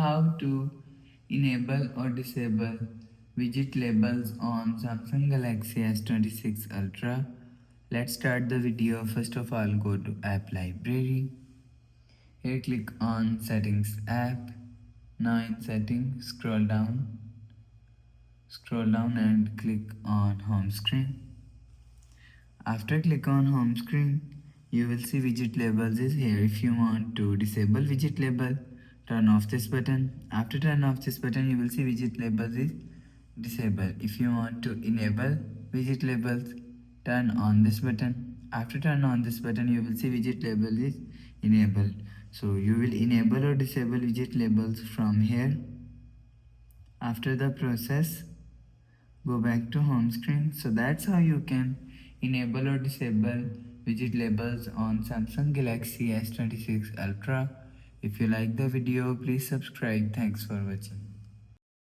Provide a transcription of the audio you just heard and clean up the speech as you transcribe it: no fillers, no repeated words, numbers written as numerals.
how to enable or disable widget labels on Samsung Galaxy S26 Ultra. Let's start the video. First of all, go to App Library. Here click on Settings app. Now in Settings, scroll down and click on Home Screen. After click on Home Screen, you will see widget labels is here. If you want to disable widget label, turn off this button. After turn off this button, you will see widget labels is disabled. If you want to enable widget labels, turn on this button. After turn on this button, you will see widget label is enabled. So you will enable or disable widget labels from here. After the process, go back to home screen. So that's how you can enable or disable widget labels on Samsung Galaxy S26 Ultra. If you like the video, please subscribe. Thanks for watching.